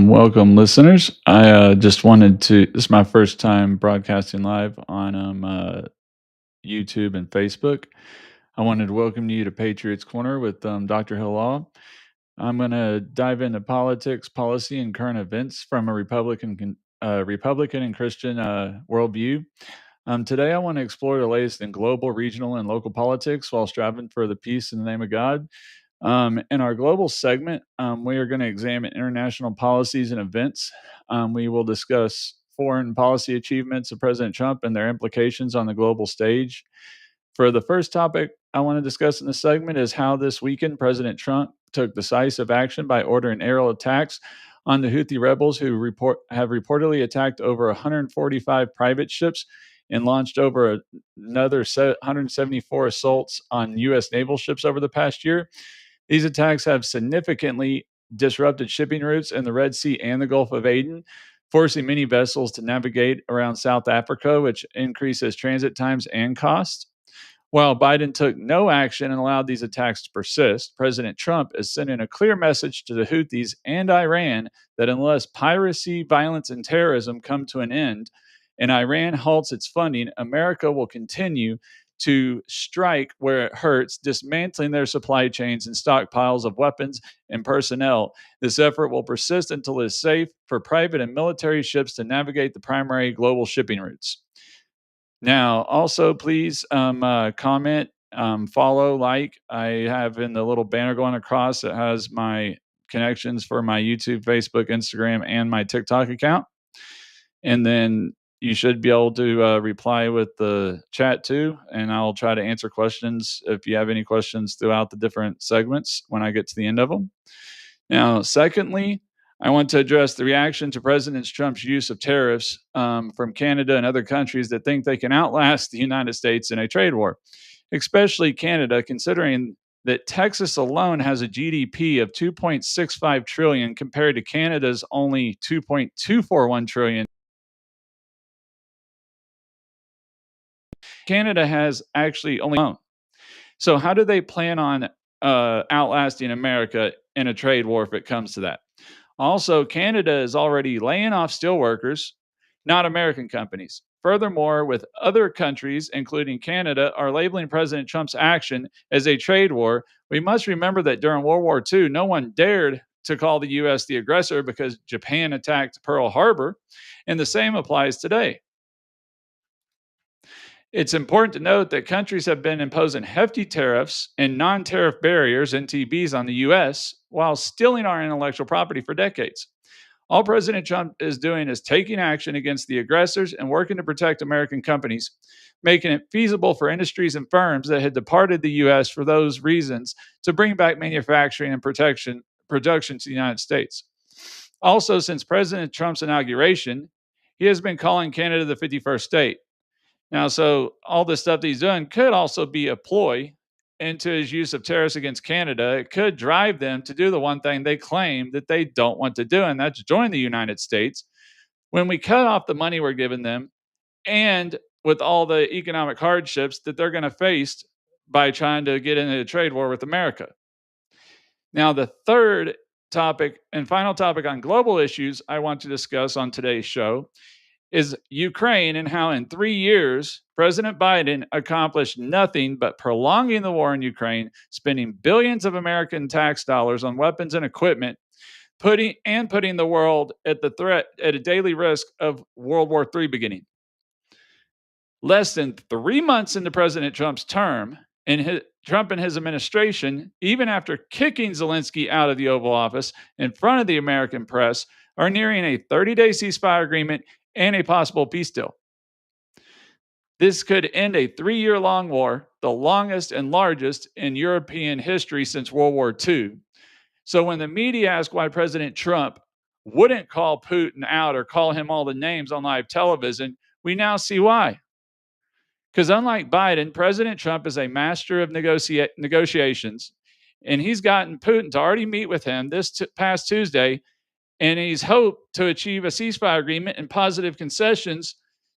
Welcome, listeners. I just wanted to. This is my first time broadcasting live on YouTube and Facebook. I wanted to welcome you to Patriots Corner with Dr. Hillall. I'm going to dive into politics, policy, and current events from a Republican and Christian worldview. Today, I want to explore the latest in global, regional, and local politics while striving for the peace in the name of God. In our global segment, we are going to examine international policies and events. We will discuss foreign policy achievements of President Trump and their implications on the global stage. For the first topic I want to discuss in this segment is how this weekend President Trump took decisive action by ordering aerial attacks on the Houthi rebels who have reportedly attacked over 145 private ships and launched over another 174 assaults on U.S. naval ships over the past year. These attacks have significantly disrupted shipping routes in the Red Sea and the Gulf of Aden, forcing many vessels to navigate around South Africa, which increases transit times and costs. While Biden took no action and allowed these attacks to persist, President Trump is sending a clear message to the Houthis and Iran that unless piracy, violence, and terrorism come to an end and Iran halts its funding, America will continue to strike where it hurts, dismantling their supply chains and stockpiles of weapons and personnel. This effort will persist until it is safe for private and military ships to navigate the primary global shipping routes. Now, also, please comment, follow, like. I have in the little banner going across, it has my connections for my YouTube, Facebook, Instagram, and my TikTok account. And then you should be able to reply with the chat too. And I'll try to answer questions if you have any questions throughout the different segments when I get to the end of them. Now, secondly, I want to address the reaction to President Trump's use of tariffs from Canada and other countries that think they can outlast the United States in a trade war, especially Canada, considering that Texas alone has a GDP of 2.65 trillion compared to Canada's only 2.241 trillion. Canada has actually only alone. So how do they plan on outlasting America in a trade war if it comes to that? Also, Canada is already laying off steelworkers, not American companies. Furthermore, with other countries, including Canada, are labeling President Trump's action as a trade war, we must remember that during World War II, no one dared to call the U.S. the aggressor because Japan attacked Pearl Harbor, and the same applies today. It's important to note that countries have been imposing hefty tariffs and non tariff barriers, NTBs, on the US while stealing our intellectual property for decades. All President Trump is doing is taking action against the aggressors and working to protect American companies, making it feasible for industries and firms that had departed the US for those reasons to bring back manufacturing and production to the United States. Also, since President Trump's inauguration, he has been calling Canada the 51st state. Now, so all this stuff that he's doing could also be a ploy into his use of tariffs against Canada. It could drive them to do the one thing they claim that they don't want to do, and that's join the United States. When we cut off the money we're giving them, and with all the economic hardships that they're going to face by trying to get into a trade war with America. Now, the third topic and final topic on global issues I want to discuss on today's show is Ukraine and how in 3 years, President Biden accomplished nothing but prolonging the war in Ukraine, spending billions of American tax dollars on weapons and equipment, putting the world at a daily risk of World War III beginning. Less than 3 months into President Trump's term, Trump and his administration, even after kicking Zelensky out of the Oval Office in front of the American press, are nearing a 30-day ceasefire agreement and a possible peace deal. This could end a 3-year-long war, the longest and largest in European history since World War II. So when the media ask why President Trump wouldn't call Putin out or call him all the names on live television, we now see why. Because unlike Biden, President Trump is a master of negotiations, and he's gotten Putin to already meet with him this past Tuesday, and he's hoped to achieve a ceasefire agreement and positive concessions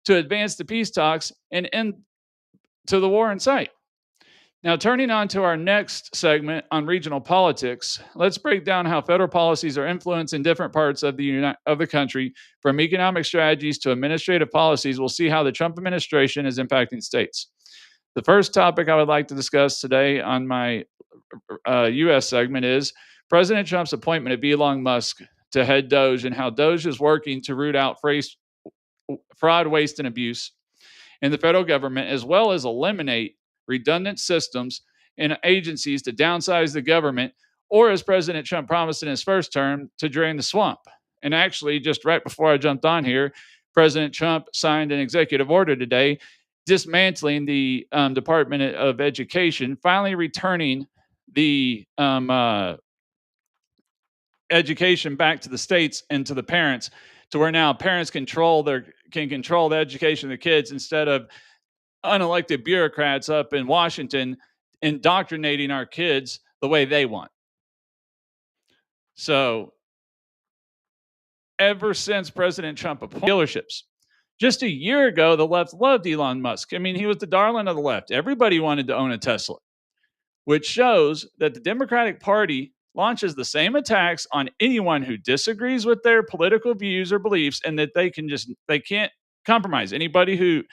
to advance the peace talks and end to the war in sight. Now, turning on to our next segment on regional politics, let's break down how federal policies are influencing different parts of the country, from economic strategies to administrative policies. We'll see how the Trump administration is impacting states. The first topic I would like to discuss today on my U.S. segment is President Trump's appointment of Elon Musk to head Doge and how Doge is working to root out fraud, waste, and abuse in the federal government, as well as eliminate redundant systems and agencies to downsize the government, or as President Trump promised in his first term, to drain the swamp. And actually, just right before I jumped on here, President Trump signed an executive order today dismantling the Department of Education, finally returning the education back to the states and to the parents, to where now parents can control the education of the kids instead of unelected bureaucrats up in Washington indoctrinating our kids the way they want. So, ever since President Trump appointed dealerships, just a year ago, the left loved Elon Musk. I mean, he was the darling of the left. Everybody wanted to own a Tesla, which shows that the Democratic Party launches the same attacks on anyone who disagrees with their political views or beliefs, and that they can't compromise. Anybody who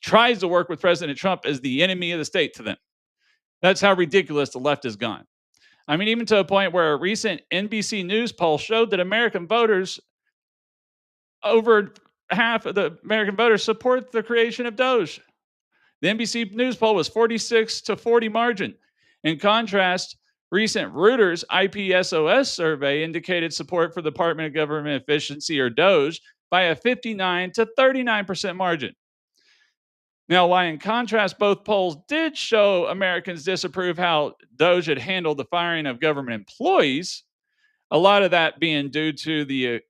tries to work with President Trump as the enemy of the state to them. That's how ridiculous the left has gone. I mean, even to a point where a recent NBC News poll showed that American voters, over half of the American voters, support the creation of Doge. The NBC News poll was 46 to 40 margin. In contrast, recent Reuters IPSOS survey indicated support for the Department of Government Efficiency, or Doge, by a 59 to 39% margin. Now, while in contrast, both polls did show Americans disapprove how Doge had handled the firing of government employees, a lot of that being due to the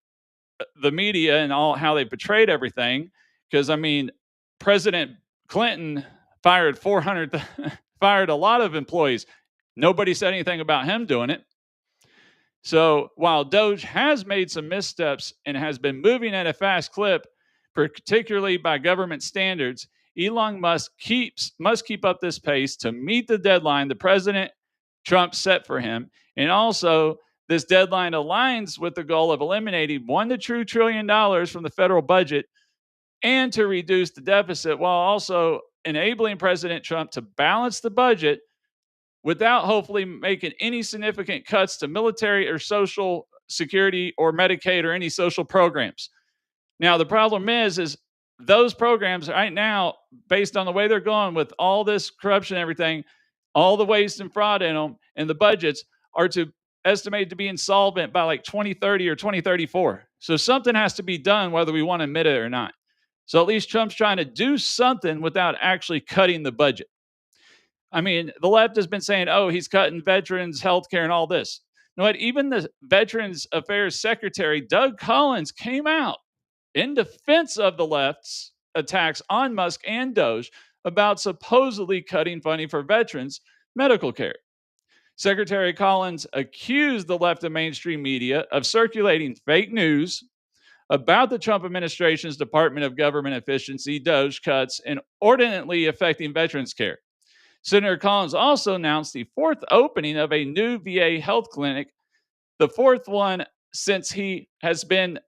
media and all how they portrayed everything. Because I mean, President Clinton fired 400, fired a lot of employees. Nobody said anything about him doing it. So while Doge has made some missteps and has been moving at a fast clip, particularly by government standards, Elon Musk must keep up this pace to meet the deadline the President Trump set for him. And also, this deadline aligns with the goal of eliminating $1 trillion from the federal budget and to reduce the deficit, while also enabling President Trump to balance the budget without hopefully making any significant cuts to military or social security or Medicaid or any social programs. Now, the problem is those programs right now, based on the way they're going with all this corruption and everything, all the waste and fraud in them, and the budgets are estimated to be insolvent by like 2030 or 2034. So something has to be done whether we want to admit it or not. So at least Trump's trying to do something without actually cutting the budget. I mean, the left has been saying, oh, he's cutting veterans, healthcare, and all this. You know what? Even the Veterans Affairs Secretary, Doug Collins, came out in defense of the left's attacks on Musk and Doge about supposedly cutting funding for veterans' medical care. Secretary Collins accused the left of mainstream media of circulating fake news about the Trump administration's Department of Government Efficiency, Doge cuts, and inordinately affecting veterans' care. Senator Collins also announced the fourth opening of a new VA health clinic, the fourth one since he has been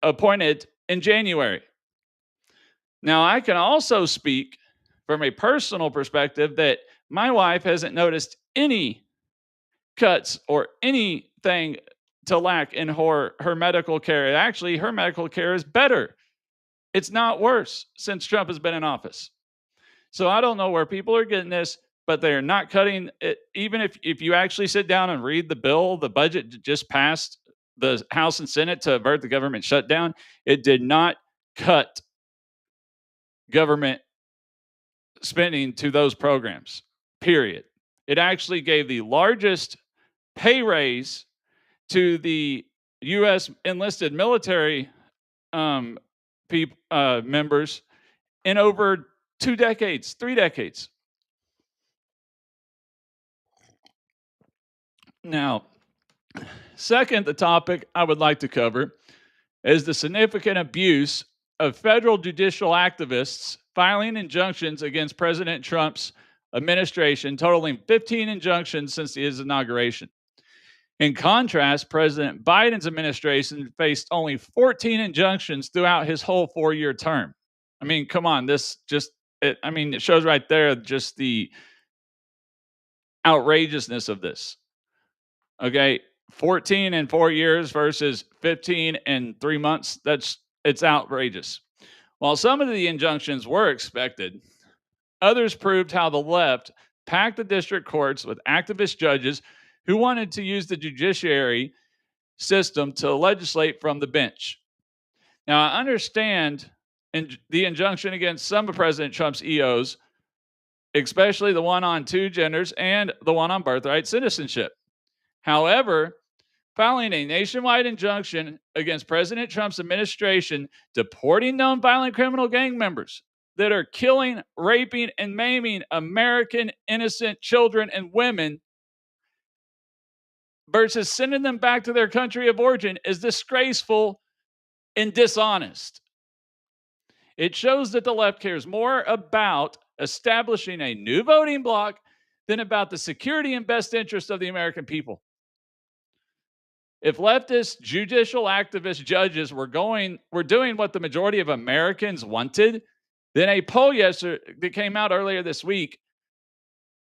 appointed in January. Now, I can also speak from a personal perspective that my wife hasn't noticed any cuts or anything to lack in her medical care. Actually, her medical care is better. It's not worse since Trump has been in office. So I don't know where people are getting this, but they're not cutting it. Even if you actually sit down and read the bill, the budget just passed the House and Senate to avert the government shutdown. It did not cut government spending to those programs, period. It actually gave the largest pay raise to the U.S. enlisted military members in over 2 decades, 3 decades. Now, second, the topic I would like to cover is the significant abuse of federal judicial activists filing injunctions against President Trump's administration, totaling 15 injunctions since his inauguration. In contrast, President Biden's administration faced only 14 injunctions throughout his whole 4-year term. I mean, come on, it shows right there just the outrageousness of this. Okay, 14 in 4 years versus 15 in 3 months. It's outrageous. While some of the injunctions were expected, others proved how the left packed the district courts with activist judges who wanted to use the judiciary system to legislate from the bench. Now, I understand the injunction against some of President Trump's EOs, especially the one on two genders and the one on birthright citizenship. However, filing a nationwide injunction against President Trump's administration deporting known violent criminal gang members that are killing, raping, and maiming American innocent children and women versus sending them back to their country of origin is disgraceful and dishonest. It shows that the left cares more about establishing a new voting bloc than about the security and best interest of the American people. If leftist judicial activist judges were doing what the majority of Americans wanted, then a poll that came out earlier this week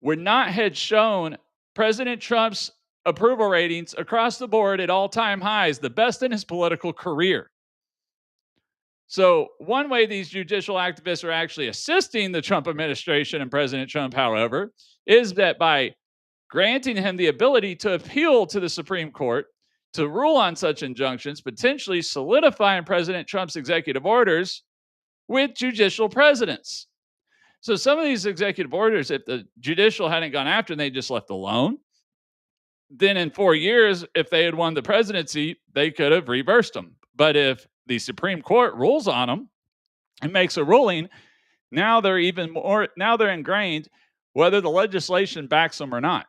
would not have shown President Trump's approval ratings across the board at all-time highs, the best in his political career. So one way these judicial activists are actually assisting the Trump administration and President Trump, however, is that by granting him the ability to appeal to the Supreme Court to rule on such injunctions, potentially solidifying President Trump's executive orders with judicial precedents. So some of these executive orders, if the judicial hadn't gone after and they just left alone, then in 4 years, if they had won the presidency, they could have reversed them. But if the Supreme Court rules on them and makes a ruling, now they're ingrained whether the legislation backs them or not.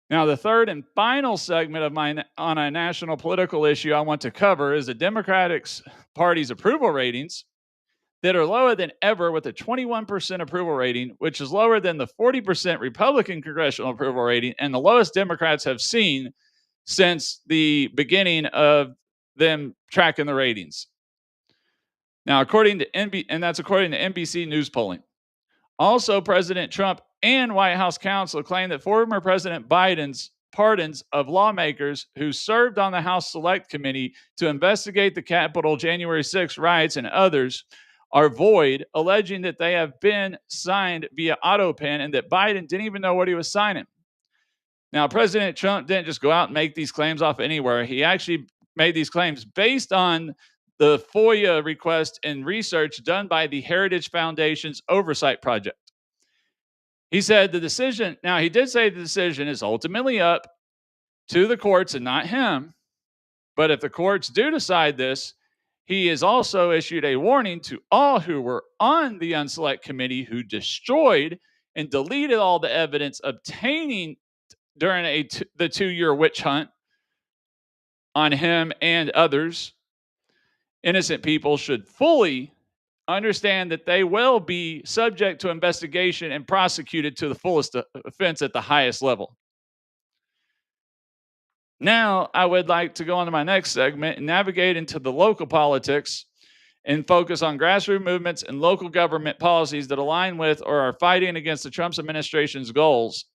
Now, the third and final segment of on a national political issue I want to cover is the Democratic Party's approval ratings that are lower than ever, with a 21% approval rating, which is lower than the 40% Republican congressional approval rating and the lowest Democrats have seen since the beginning of them tracking the ratings. Now, according to NBC News polling. Also, President Trump and White House counsel claim that former President Biden's pardons of lawmakers who served on the House Select Committee to investigate the Capitol January 6 riots and others are void, alleging that they have been signed via autopen and that Biden didn't even know what he was signing. Now, President Trump didn't just go out and make these claims off anywhere. He actually made these claims based on the FOIA request and research done by the Heritage Foundation's Oversight Project. He said he did say the decision is ultimately up to the courts and not him. But if the courts do decide this, he has also issued a warning to all who were on the Unselect Committee who destroyed and deleted all the evidence obtaining during the 2-year witch hunt on him and others. Innocent people should fully understand that they will be subject to investigation and prosecuted to the fullest offense at the highest level. Now, I would like to go on to my next segment and navigate into the local politics and focus on grassroots movements and local government policies that align with or are fighting against the Trump administration's goals.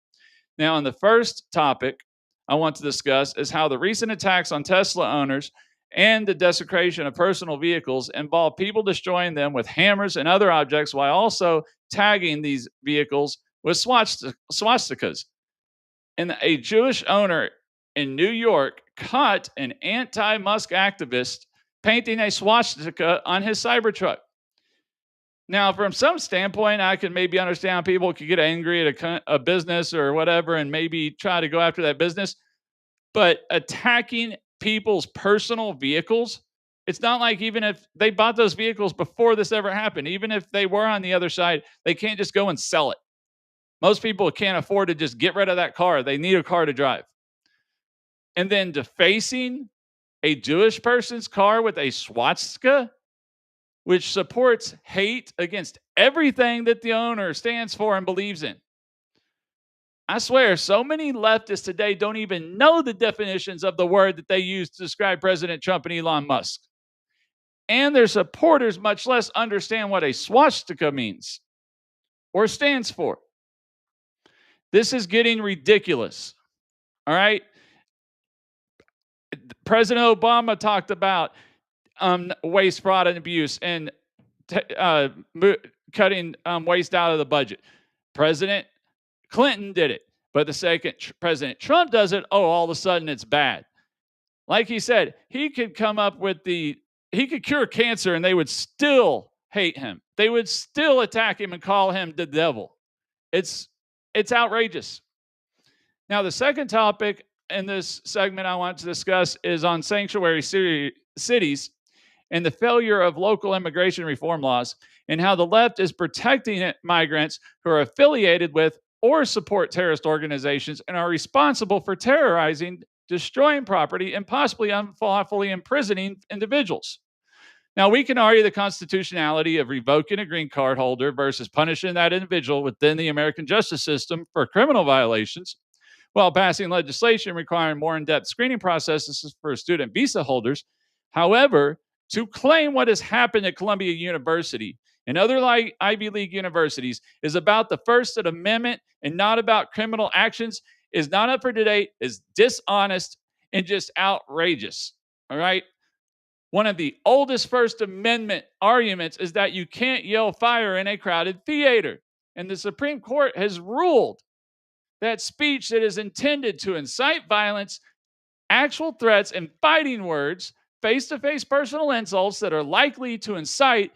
Now, on the first topic I want to discuss is how the recent attacks on Tesla owners and the desecration of personal vehicles involve people destroying them with hammers and other objects while also tagging these vehicles with swastikas. And a Jewish owner in New York caught an anti-Musk activist painting a swastika on his Cybertruck. Now, from some standpoint, I can maybe understand people could get angry at a business or whatever and maybe try to go after that business. But attacking people's personal vehicles, it's not like even if they bought those vehicles before this ever happened, even if they were on the other side, they can't just go and sell it. Most people can't afford to just get rid of that car. They need a car to drive. And then defacing a Jewish person's car with a swastika which supports hate against everything that the owner stands for and believes in. I swear, so many leftists today don't even know the definitions of the word that they use to describe President Trump and Elon Musk. And their supporters much less understand what a swastika means or stands for. This is getting ridiculous. All right. President Obama talked about waste, fraud, and abuse and cutting waste out of the budget. President Clinton did it. But the second President Trump does it, all of a sudden it's bad. Like he said, he could come up with he could cure cancer and they would still hate him. They would still attack him and call him the devil. It's outrageous. Now, the second topic in this segment I want to discuss is on sanctuary cities and the failure of local immigration reform laws and how the left is protecting migrants who are affiliated with or support terrorist organizations and are responsible for terrorizing, destroying property, and possibly unlawfully imprisoning individuals. Now, we can argue the constitutionality of revoking a green card holder versus punishing that individual within the American justice system for criminal violations, while passing legislation requiring more in-depth screening processes for student visa holders. However, to claim what has happened at Columbia University and other Ivy League universities is about the First Amendment and not about criminal actions is not up for debate, is dishonest, and just outrageous. All right? One of the oldest First Amendment arguments is that you can't yell fire in a crowded theater. And the Supreme Court has ruled that speech that is intended to incite violence, actual threats, and fighting words, face-to-face personal insults that are likely to incite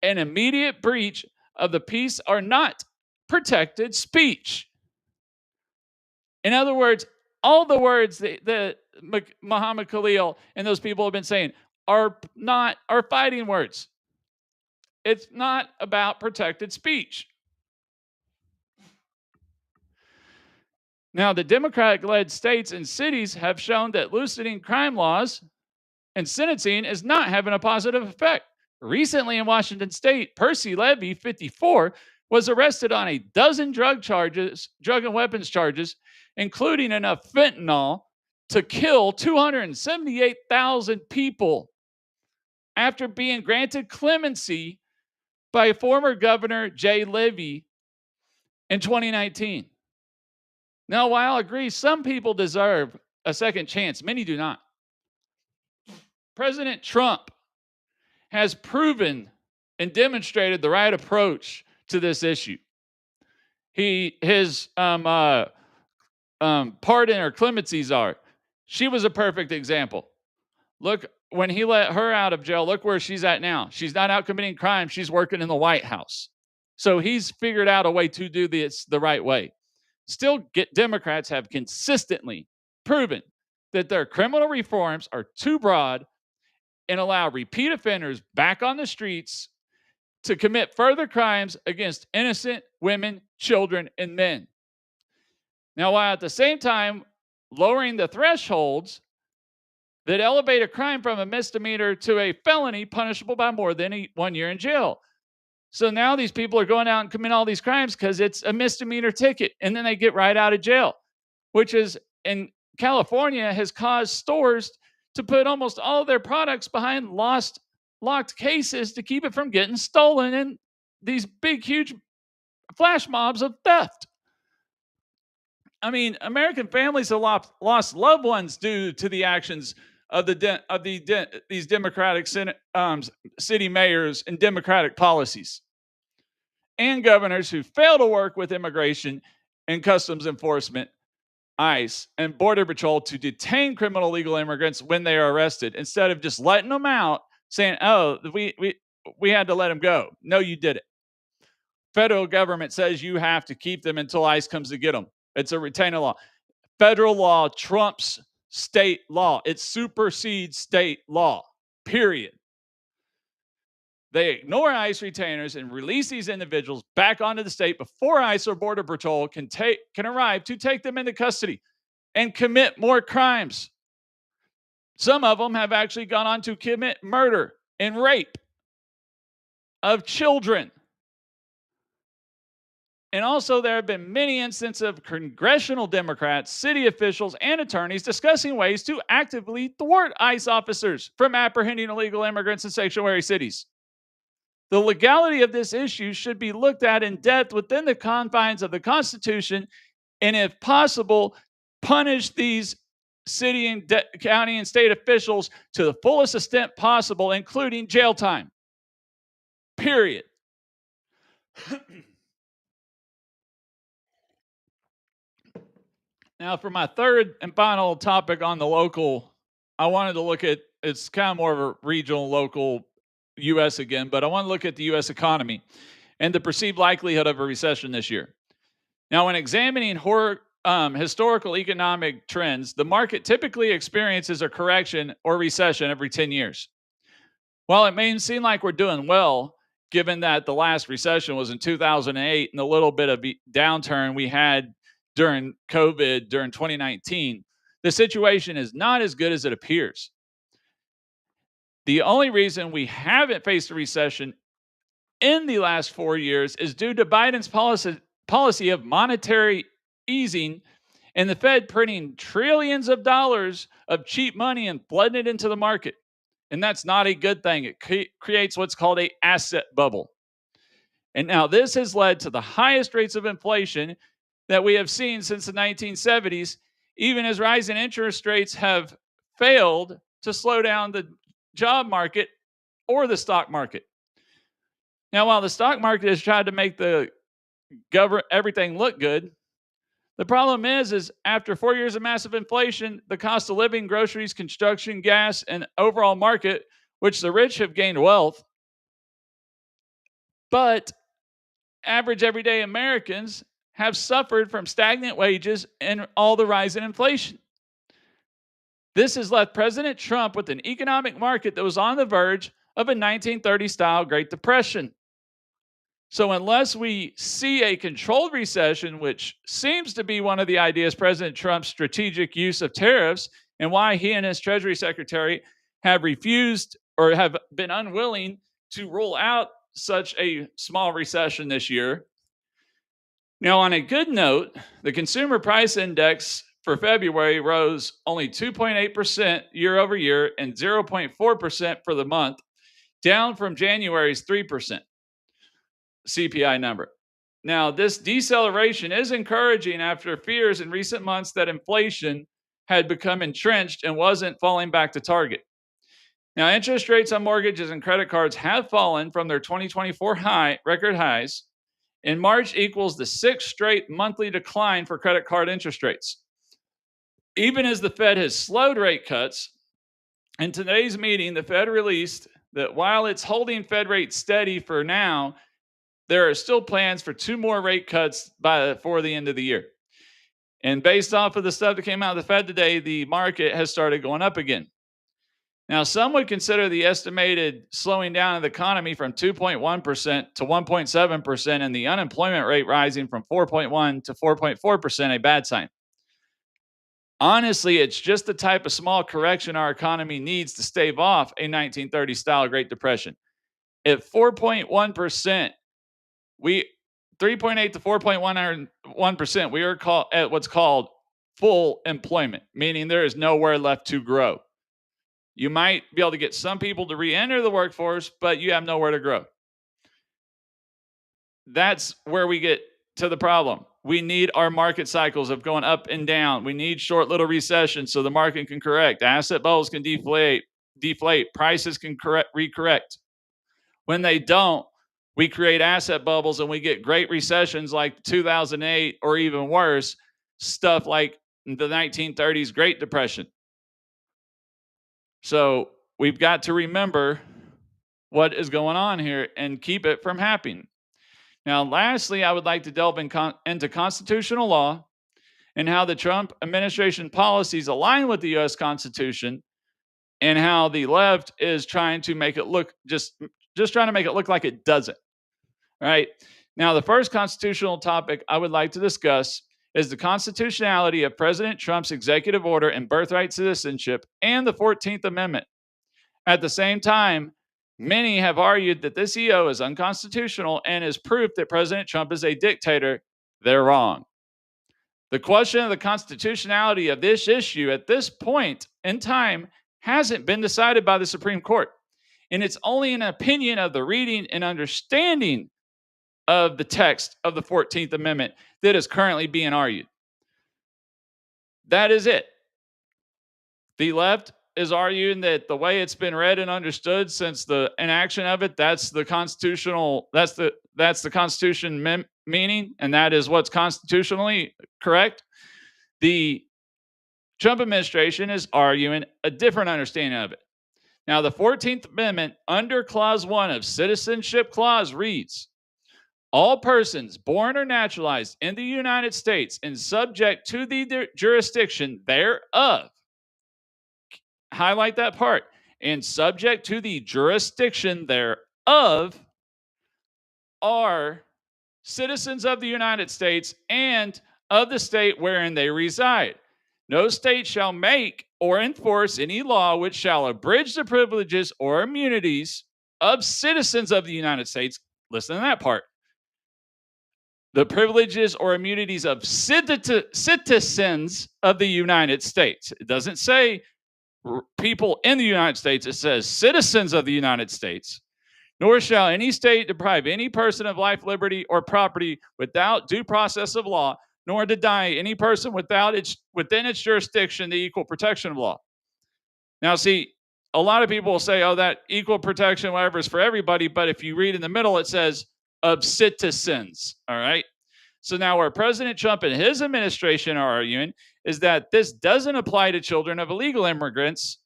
an immediate breach of the peace are not protected speech. In other words, all the words that Muhammad Khalil and those people have been saying are fighting words. It's not about protected speech. Now, the Democratic-led states and cities have shown that loosening crime laws and sentencing is not having a positive effect. Recently in Washington State, Percy Levy, 54, was arrested on a dozen drug and weapons charges, including enough fentanyl to kill 278,000 people after being granted clemency by former Governor Jay Levy in 2019. Now, while I agree some people deserve a second chance, many do not. President Trump has proven and demonstrated the right approach to this issue. His pardon or clemency czar, she was a perfect example. Look, when he let her out of jail, look where she's at now. She's not out committing crime. She's working in the White House. So he's figured out a way to do this the right way. Still, Democrats have consistently proven that their criminal reforms are too broad and allow repeat offenders back on the streets to commit further crimes against innocent women, children, and men. Now, while at the same time lowering the thresholds that elevate a crime from a misdemeanor to a felony punishable by more than 1 year in jail. So now these people are going out and committing all these crimes because it's a misdemeanor ticket, and then they get right out of jail, which is in California has caused stores to put almost all of their products behind locked cases to keep it from getting stolen in these big, huge flash mobs of theft. I mean, American families have lost loved ones due to the actions of these Democratic city mayors and Democratic policies, and governors who fail to work with immigration and customs enforcement, ICE, and Border Patrol to detain criminal illegal immigrants when they are arrested, instead of just letting them out, saying, "Oh, we had to let them go." No, you did it. Federal government says you have to keep them until ICE comes to get them. It's a retainer law. Federal law trumps state law. It supersedes state law, period. They ignore ICE retainers and release these individuals back onto the state before ICE or Border Patrol can arrive to take them into custody and commit more crimes. Some of them have actually gone on to commit murder and rape. of children. And also, there have been many instances of congressional Democrats, city officials, and attorneys discussing ways to actively thwart ICE officers from apprehending illegal immigrants in sanctuary cities. The legality of this issue should be looked at in depth within the confines of the Constitution, and if possible, punish these city and county and state officials to the fullest extent possible, including jail time. Period. Now, for my third and final topic on the local, I wanted to look at it's kind of more of a regional, local U.S. again, but I want to look at the U.S. economy and the perceived likelihood of a recession this year. Now, when examining historical economic trends, the market typically experiences a correction or recession every 10 years. While it may seem like we're doing well, given that the last recession was in 2008 and the little bit of downturn we had during COVID during 2019, the situation is not as good as it appears. The only reason we haven't faced a recession in the last 4 years is due to Biden's policy of monetary easing and the Fed printing trillions of dollars of cheap money and flooding it into the market. And that's not a good thing. It creates what's called an asset bubble. And now this has led to the highest rates of inflation that we have seen since the 1970s, even as rising interest rates have failed to slow down the job market or the stock market. Now, while the stock market has tried to make the everything look good, the problem is after 4 years of massive inflation, the cost of living, groceries, construction, gas, and overall market, which the rich have gained wealth, but average everyday Americans have suffered from stagnant wages and all the rise in inflation. This has left President Trump with an economic market that was on the verge of a 1930-style Great Depression. So unless we see a controlled recession, which seems to be one of the ideas President Trump's strategic use of tariffs and why he and his Treasury Secretary have refused or have been unwilling to rule out such a small recession this year. Now, on a good note, the Consumer Price Index for February rose only 2.8% year over year and 0.4% for the month, down from January's 3% CPI number. Now, this deceleration is encouraging after fears in recent months that inflation had become entrenched and wasn't falling back to target. Now, interest rates on mortgages and credit cards have fallen from their 2024 record highs, and March equals the sixth straight monthly decline for credit card interest rates. Even as the Fed has slowed rate cuts, in today's meeting, the Fed released that while it's holding Fed rates steady for now, there are still plans for 2 more rate cuts before the end of the year. And based off of the stuff that came out of the Fed today, the market has started going up again. Now, some would consider the estimated slowing down of the economy from 2.1% to 1.7% and the unemployment rate rising from 4.1 to 4.4% a bad sign. Honestly, it's just the type of small correction our economy needs to stave off a 1930-style Great Depression. At 4.1%, 3.8 to 4.1%, we are at what's called full employment, meaning there is nowhere left to grow. You might be able to get some people to re-enter the workforce, but you have nowhere to grow. That's where we get to the problem. We need our market cycles of going up and down. We need short little recessions so the market can correct. Asset bubbles can deflate. Prices can recorrect. When they don't, we create asset bubbles and we get great recessions like 2008 or even worse, stuff like the 1930s Great Depression. So we've got to remember what is going on here and keep it from happening. Now, lastly, I would like to delve into constitutional law and how the Trump administration policies align with the U.S. Constitution and how the left is trying to make it look just trying to make it look like it doesn't. All right. Now, the first constitutional topic I would like to discuss is the constitutionality of President Trump's executive order and birthright citizenship and the 14th Amendment. At the same time, Many have argued that this EO is unconstitutional and is proof that President Trump is a dictator. They're wrong. The question of the constitutionality of this issue at this point in time hasn't been decided by the Supreme Court. And it's only an opinion of the reading and understanding of the text of the 14th Amendment that is currently being argued. That is it. The left is arguing that the way it's been read and understood since the enaction of it, that's the Constitution meaning, and that is what's constitutionally correct. The Trump administration is arguing a different understanding of it. Now, the 14th Amendment under Clause 1 of Citizenship Clause reads, all persons born or naturalized in the United States and subject to the jurisdiction thereof, highlight that part, and subject to the jurisdiction thereof are citizens of the United States and of the state wherein they reside. No state shall make or enforce any law which shall abridge the privileges or immunities of citizens of the United States. Listen to that part. The privileges or immunities of citizens of the United States. It doesn't say people in the United States, it says citizens of the United States. Nor shall any state deprive any person of life, liberty, or property without due process of law, nor deny any person within its jurisdiction the equal protection of law. Now, see, a lot of people will say, oh, that equal protection, whatever, is for everybody. But if you read in the middle, it says of citizens. All right. So now where President Trump and his administration are arguing is that this doesn't apply to children of illegal immigrants,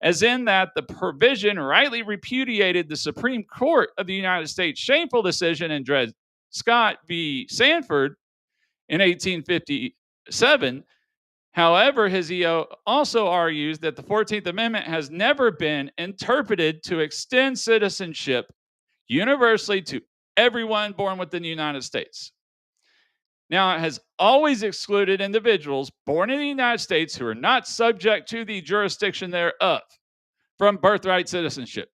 as in that the provision rightly repudiated the Supreme Court of the United States shameful decision in Dred Scott v. Sanford in 1857. However, his EO also argues that the 14th Amendment has never been interpreted to extend citizenship universally to everyone born within the United States. Now, it has always excluded individuals born in the United States who are not subject to the jurisdiction thereof from birthright citizenship.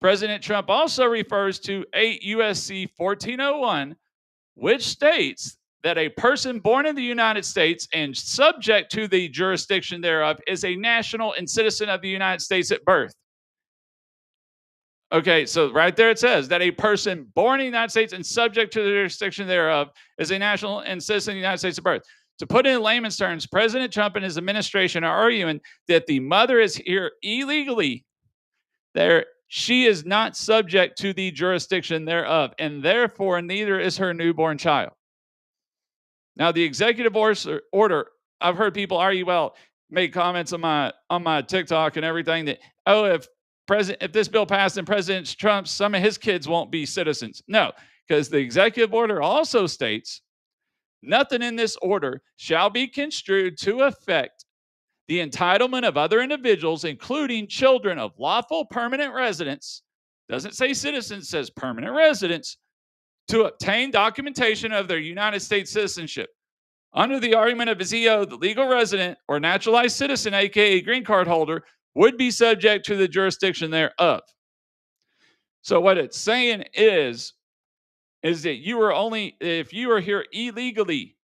President Trump also refers to 8 U.S.C. 1401, which states that a person born in the United States and subject to the jurisdiction thereof is a national and citizen of the United States at birth. Okay, so right there it says that a person born in the United States and subject to the jurisdiction thereof is a national and citizen of the United States at birth. To put it in layman's terms, President Trump and his administration are arguing that the mother is here illegally. She is not subject to the jurisdiction thereof, and therefore neither is her newborn child. Now, the executive order, I've heard people argue, make comments on my TikTok and everything that, if this bill passed and President Trump, some of his kids won't be citizens. No, because the executive order also states, nothing in this order shall be construed to affect the entitlement of other individuals, including children of lawful permanent residents, doesn't say citizens, says permanent residents, to obtain documentation of their United States citizenship. Under the argument of his EO, the legal resident or naturalized citizen, aka green card holder, would be subject to the jurisdiction thereof. So what it's saying is that if you are here illegally,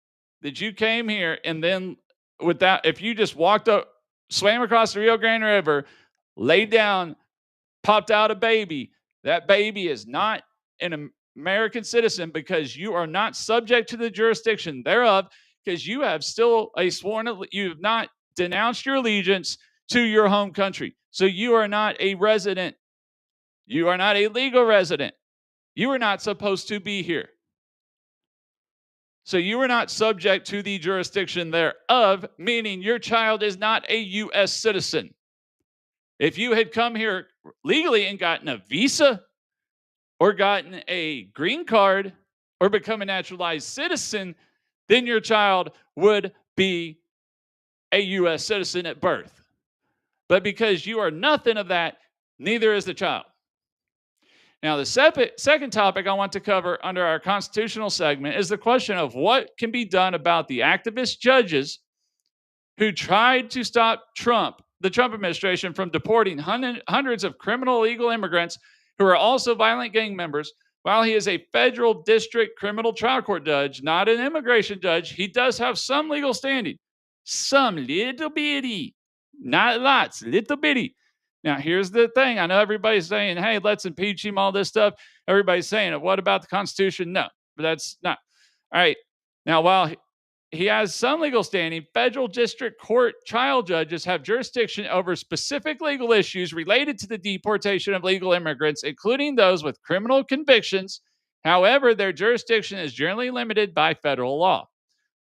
that you came here and then if you just walked up, swam across the Rio Grande River, laid down, popped out a baby, that baby is not an American citizen because you are not subject to the jurisdiction thereof, because you have you have not denounced your allegiance to your home country. So you are not a resident. You are not a legal resident. You are not supposed to be here. So you are not subject to the jurisdiction thereof, meaning your child is not a U.S. citizen. If you had come here legally and gotten a visa or gotten a green card or become a naturalized citizen, then your child would be a U.S. citizen at birth. But because you are nothing of that, neither is the child. Now, the second topic I want to cover under our constitutional segment is the question of what can be done about the activist judges who tried to stop the Trump administration, from deporting hundreds of criminal illegal immigrants who are also violent gang members. While he is a federal district criminal trial court judge, not an immigration judge, he does have some legal standing. Some little bitty, not lots, little bitty. Now, here's the thing. I know everybody's saying, hey, let's impeach him, all this stuff. Everybody's saying, what about the Constitution? No, but that's not. All right. Now, while he has some legal standing, federal district court trial judges have jurisdiction over specific legal issues related to the deportation of legal immigrants, including those with criminal convictions. However, their jurisdiction is generally limited by federal law.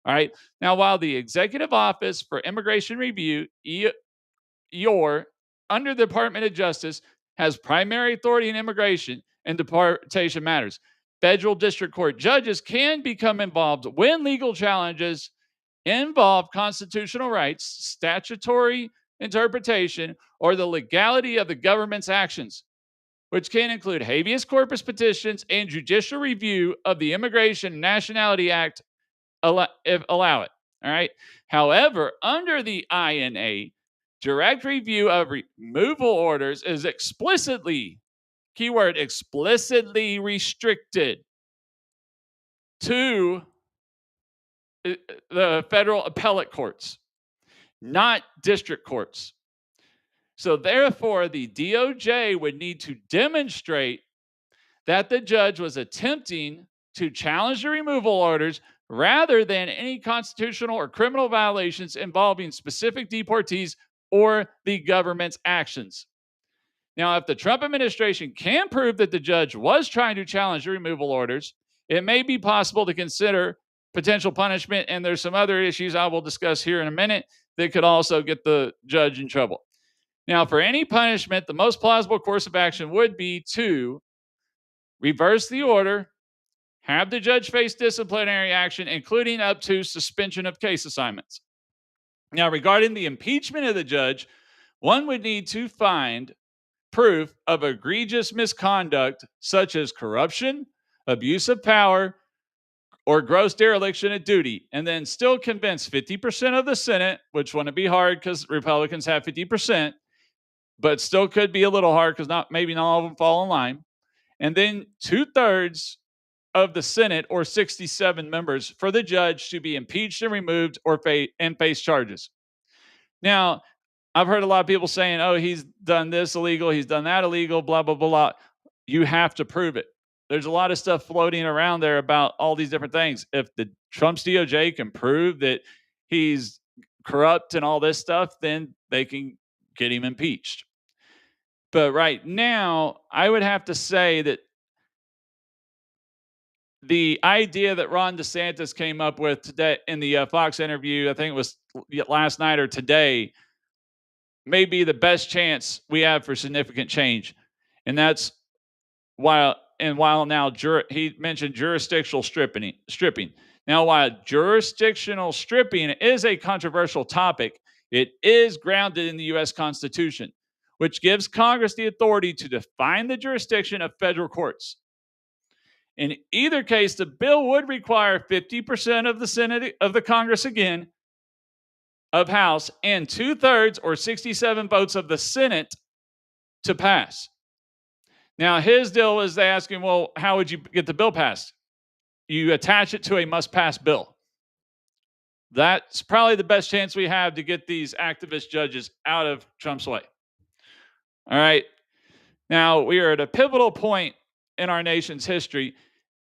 All right. Now, while the Executive Office for Immigration Review, EOR, under the Department of Justice, has primary authority in immigration and deportation matters, federal district court judges can become involved when legal challenges involve constitutional rights, statutory interpretation, or the legality of the government's actions, which can include habeas corpus petitions and judicial review of the Immigration and Nationality Act allow it. All right. However, under the INA, direct review of removal orders is explicitly, keyword, explicitly restricted to the federal appellate courts, not district courts. So therefore, the DOJ would need to demonstrate that the judge was attempting to challenge the removal orders rather than any constitutional or criminal violations involving specific deportees or the government's actions. Now, if the Trump administration can prove that the judge was trying to challenge the removal orders, it may be possible to consider potential punishment. And there's some other issues I will discuss here in a minute that could also get the judge in trouble. Now, for any punishment, the most plausible course of action would be to reverse the order, have the judge face disciplinary action, including up to suspension of case assignments. Now, regarding the impeachment of the judge, one would need to find proof of egregious misconduct such as corruption, abuse of power, or gross dereliction of duty, and then still convince 50% of the Senate, which wouldn't be hard because Republicans have 50%, but still could be a little hard because maybe not all of them fall in line, and then 2/3 of the Senate, or 67 members, for the judge to be impeached and removed or face charges. Now, I've heard a lot of people saying, oh, he's done this illegal, he's done that illegal, blah, blah, blah, blah. You have to prove it. There's a lot of stuff floating around there about all these different things. If the Trump's DOJ can prove that he's corrupt and all this stuff, then they can get him impeached. But right now, I would have to say that the idea that Ron DeSantis came up with today in the Fox interview, I think it was last night or today, may be the best chance we have for significant change. And that's while now he mentioned jurisdictional stripping. Now, while jurisdictional stripping is a controversial topic, it is grounded in the U.S. Constitution, which gives Congress the authority to define the jurisdiction of federal courts. In either case, the bill would require 50% of the Senate, of the Congress again, of House, and 2/3 or 67 votes of the Senate to pass. Now, his deal is they ask him, well, how would you get the bill passed? You attach it to a must-pass bill. That's probably the best chance we have to get these activist judges out of Trump's way. All right. Now, we are at a pivotal point in our nation's history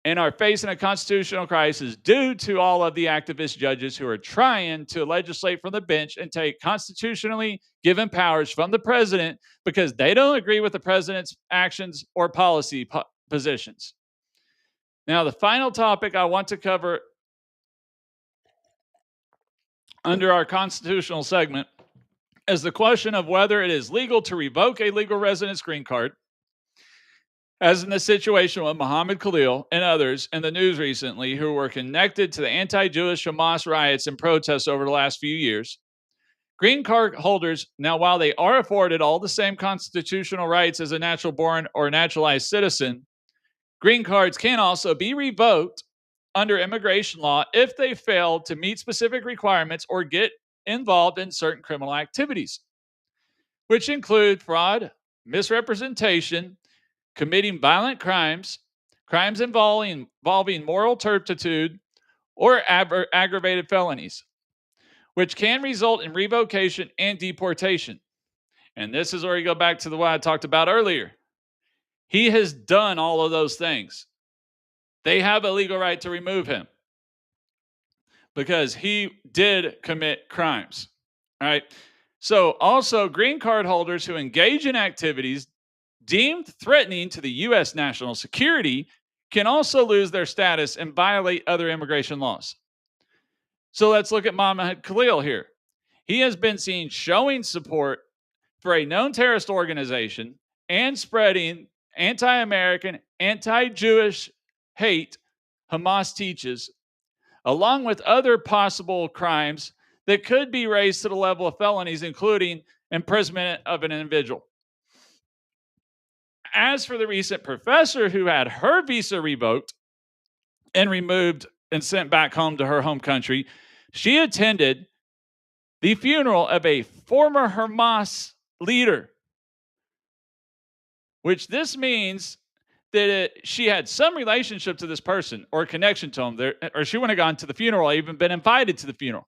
and are facing a constitutional crisis due to all of the activist judges who are trying to legislate from the bench and take constitutionally given powers from the president because they don't agree with the president's actions or policy positions. Now, the final topic I want to cover under our constitutional segment is the question of whether it is legal to revoke a legal residence green card, as in the situation with Muhammad Khalil and others in the news recently who were connected to the anti-Jewish Hamas riots and protests over the last few years. Green card holders, now while they are afforded all the same constitutional rights as a natural-born or naturalized citizen, green cards can also be revoked under immigration law if they fail to meet specific requirements or get involved in certain criminal activities, which include fraud, misrepresentation, committing violent crimes, crimes involving moral turpitude, or aggravated felonies, which can result in revocation and deportation. And this is where you go back to the what I talked about earlier. He has done all of those things. They have a legal right to remove him because he did commit crimes. All right. So, also, green card holders who engage in activities deemed threatening to the U.S. national security can also lose their status and violate other immigration laws. So, let's look at Mohammed Khalil here. He has been seen showing support for a known terrorist organization and spreading anti American, anti Jewish hate Hamas teaches, along with other possible crimes that could be raised to the level of felonies, including imprisonment of an individual. As for the recent professor who had her visa revoked and removed and sent back home to her home country, she attended the funeral of a former Hamas leader, which this means that she had some relationship to this person or connection to him, or she wouldn't have gone to the funeral or even been invited to the funeral.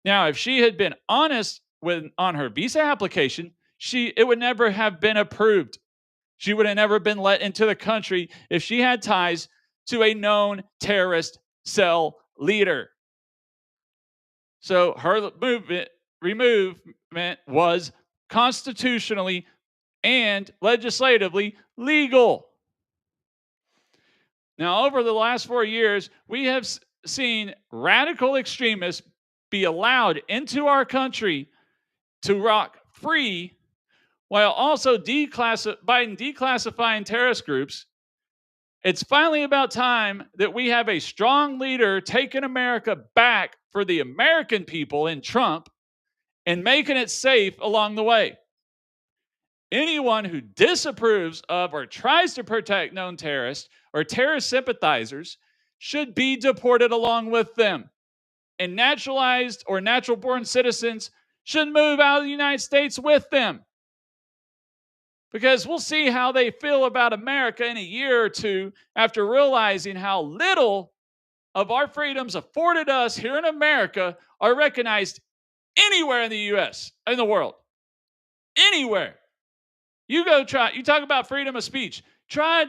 Now, if she had been honest on her visa application, it would never have been approved. She would have never been let into the country if she had ties to a known terrorist cell leader. So her removement was constitutionally and legislatively legal. Now, over the last 4 years, we have seen radical extremists be allowed into our country to rock free while also declassifying terrorist groups. It's finally about time that we have a strong leader taking America back for the American people in Trump and making it safe along the way. Anyone who disapproves of or tries to protect known terrorists or terrorist sympathizers should be deported along with them. And naturalized or natural born citizens should move out of the United States with them. Because we'll see how they feel about America in a year or two after realizing how little of our freedoms afforded us here in America are recognized anywhere in the US, in the world. Anywhere. You talk about freedom of speech. Try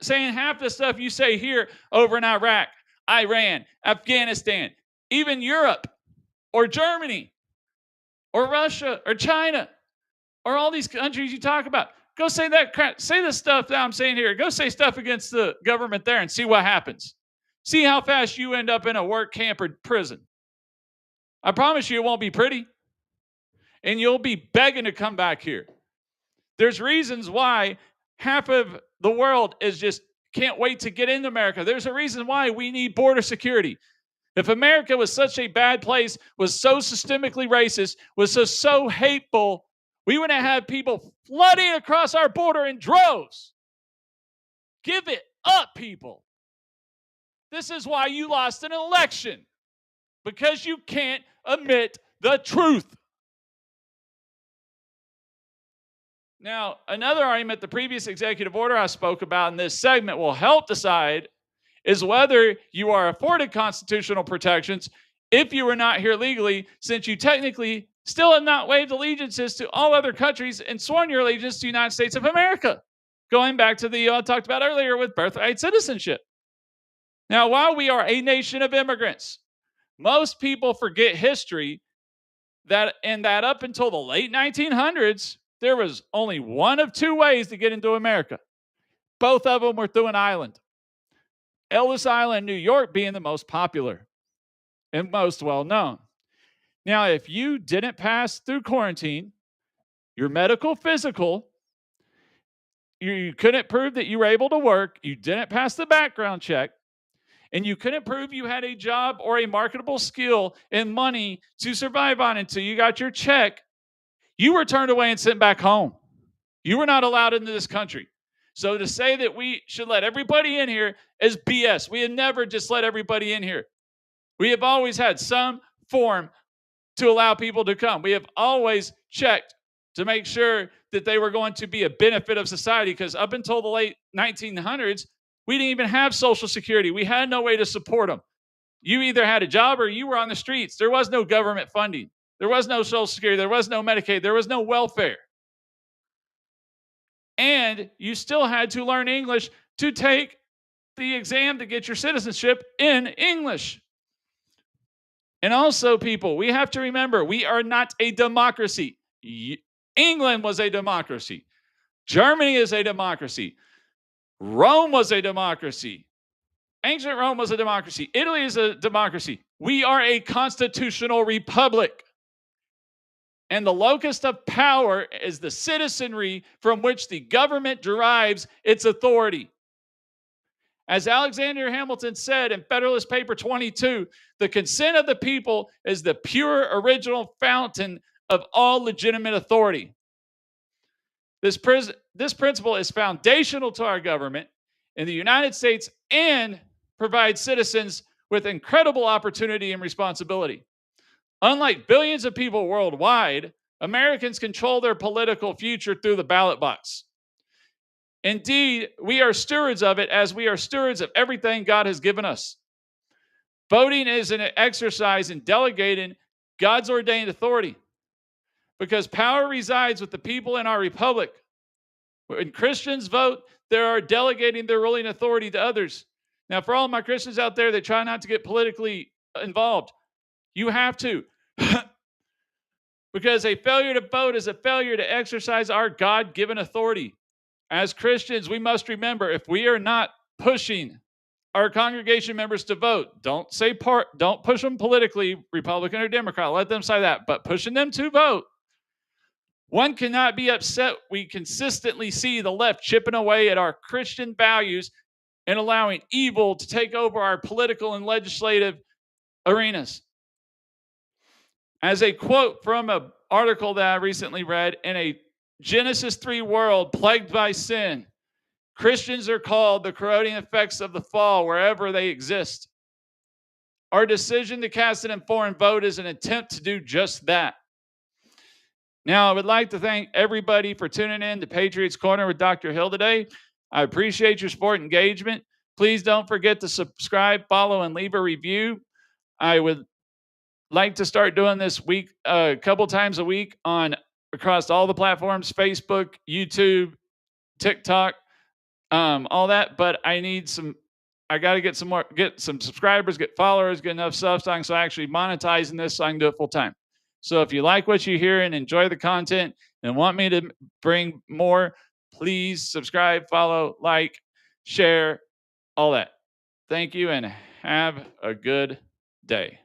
saying half the stuff you say here over in Iraq, Iran, Afghanistan, even Europe, or Germany, or Russia, or China, or all these countries you talk about. Go say that crap. Say the stuff that I'm saying here. Go say stuff against the government there and see what happens. See how fast you end up in a work camp or prison. I promise you it won't be pretty. And you'll be begging to come back here. There's reasons why half of the world is just can't wait to get into America. There's a reason why we need border security. If America was such a bad place, was so systemically racist, was so hateful, we wouldn't have people flooding across our border in droves. Give it up, people. This is why you lost an election, because you can't admit the truth. Now, another argument the previous executive order I spoke about in this segment will help decide is whether you are afforded constitutional protections if you were not here legally, since you technically still have not waived allegiances to all other countries and sworn your allegiance to the United States of America, going back to the talked about earlier with birthright citizenship. Now, while we are a nation of immigrants, most people forget history that up until the late 1900s, there was only one of two ways to get into America. Both of them were through an island. Ellis Island, New York, being the most popular and most well known. Now, if you didn't pass through quarantine, your medical physical, you couldn't prove that you were able to work, you didn't pass the background check, and you couldn't prove you had a job or a marketable skill and money to survive on until you got your check, you were turned away and sent back home. You were not allowed into this country. So to say that we should let everybody in here is BS. We have never just let everybody in here. We have always had some form to allow people to come. We have always checked to make sure that they were going to be a benefit of society, because up until the late 1900s, we didn't even have Social Security. We had no way to support them. You either had a job or you were on the streets. There was no government funding. There was no Social Security. There was no Medicaid. There was no welfare. And you still had to learn English to take the exam to get your citizenship in English. And also, people, we have to remember, we are not a democracy. England was a democracy. Germany is a democracy. Rome was a democracy. Ancient Rome was a democracy. Italy is a democracy. We are a constitutional republic. And the locus of power is the citizenry from which the government derives its authority. As Alexander Hamilton said in Federalist Paper 22, the consent of the people is the pure original fountain of all legitimate authority. This principle is foundational to our government in the United States and provides citizens with incredible opportunity and responsibility. Unlike billions of people worldwide, Americans control their political future through the ballot box. Indeed, we are stewards of it as we are stewards of everything God has given us. Voting is an exercise in delegating God's ordained authority, because power resides with the people in our republic. When Christians vote, they are delegating their ruling authority to others. Now, for all my Christians out there that try not to get politically involved, you have to. Because a failure to vote is a failure to exercise our God-given authority. As Christians, we must remember, if we are not pushing our congregation members to vote, don't push them politically, Republican or Democrat, let them say that, but pushing them to vote. One cannot be upset. We consistently see the left chipping away at our Christian values and allowing evil to take over our political and legislative arenas. As a quote from an article that I recently read, in a Genesis 3 world plagued by sin, Christians are called the corroding effects of the fall wherever they exist. Our decision to cast an informed vote is an attempt to do just that. Now, I would like to thank everybody for tuning in to Patriots Corner with Dr. Hill today. I appreciate your support and engagement. Please don't forget to subscribe, follow, and leave a review. I would like to start doing this week a couple times a week on across all the platforms: Facebook, YouTube, TikTok, all that. But I got to get some subscribers, get followers, get enough stuff so I'm actually monetizing this so I can do it full time. So if you like what you hear and enjoy the content and want me to bring more, please subscribe, follow, like, share, all that. Thank you and have a good day.